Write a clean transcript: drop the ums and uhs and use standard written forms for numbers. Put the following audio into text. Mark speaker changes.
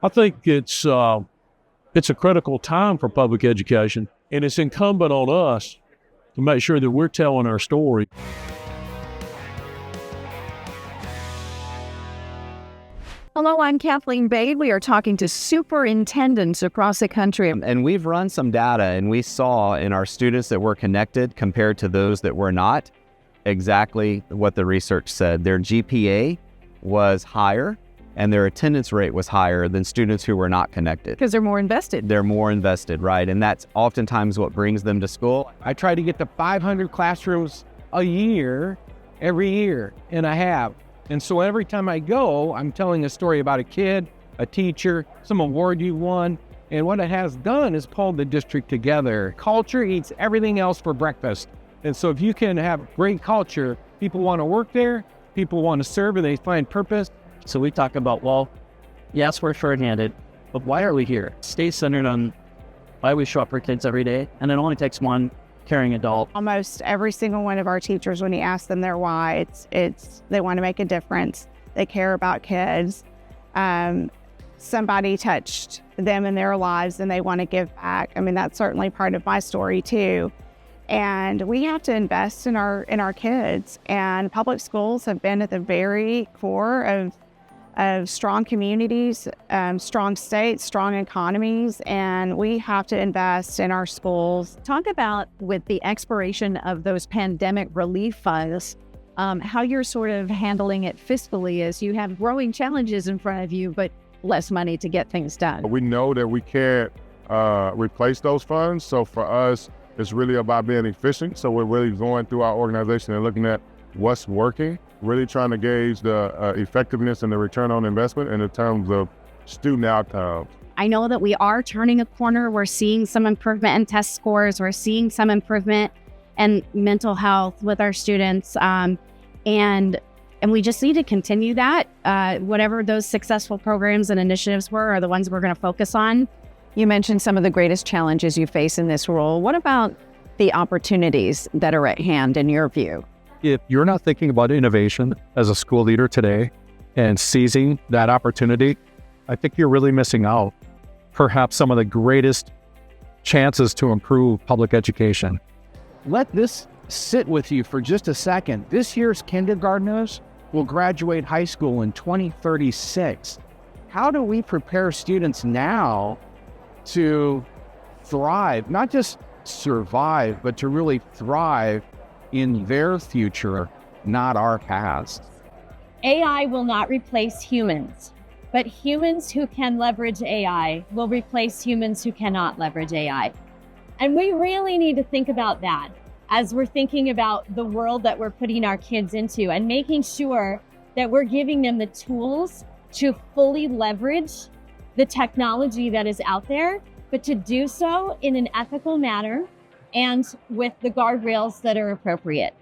Speaker 1: I think it's a critical time for public education, and it's incumbent on us to make sure that we're telling our story.
Speaker 2: Hello, I'm Kathleen Bade. We are talking to superintendents across the country.
Speaker 3: And we've run some data, and we saw in our students that were connected compared to those that were not exactly what the research said. Their GPA was higher and their attendance rate was higher than students who were not connected.
Speaker 2: Because they're more invested.
Speaker 3: They're more invested, right? And that's oftentimes what brings them to school.
Speaker 4: I try to get to 500 classrooms a year, every year, and I have. And so every time I go, I'm telling a story about a kid, a teacher, some award you won. And what it has done is pulled the district together. Culture eats everything else for breakfast. And so if you can have great culture, people want to work there, people want to serve, and they find purpose.
Speaker 5: So we talk about, well, yes, we're short-handed, but why are we here? Stay centered on why we show up for kids every day, and it only takes one caring adult.
Speaker 6: Almost every single one of our teachers, when you ask them their why, it's they want to make a difference. They care about kids. Somebody touched them in their lives and they want to give back. I mean, that's certainly part of my story too. And we have to invest in our kids. And public schools have been at the very core of strong communities, strong states, strong economies, and we have to invest in our schools.
Speaker 2: Talk about, with the expiration of those pandemic relief funds, how you're sort of handling it fiscally as you have growing challenges in front of you, but less money to get things done.
Speaker 7: We know that we can't replace those funds. So for us, it's really about being efficient. So we're really going through our organization and looking at what's working, really trying to gauge the effectiveness and the return on investment in terms of student outcomes.
Speaker 8: I know that we are turning a corner. We're seeing some improvement in test scores. We're seeing some improvement in mental health with our students. And we just need to continue that. Whatever those successful programs and initiatives are the ones we're going to focus on.
Speaker 2: You mentioned some of the greatest challenges you face in this role. What about the opportunities that are at hand in your view?
Speaker 1: If you're not thinking about innovation as a school leader today and seizing that opportunity, I think you're really missing out. Perhaps some of the greatest chances to improve public education.
Speaker 4: Let this sit with you for just a second. This year's kindergartners will graduate high school in 2036. How do we prepare students now to thrive, not just survive, but to really thrive in their future, not our past?
Speaker 9: AI will not replace humans, but humans who can leverage AI will replace humans who cannot leverage AI. And we really need to think about that as we're thinking about the world that we're putting our kids into and making sure that we're giving them the tools to fully leverage the technology that is out there, but to do so in an ethical manner and with the guardrails that are appropriate.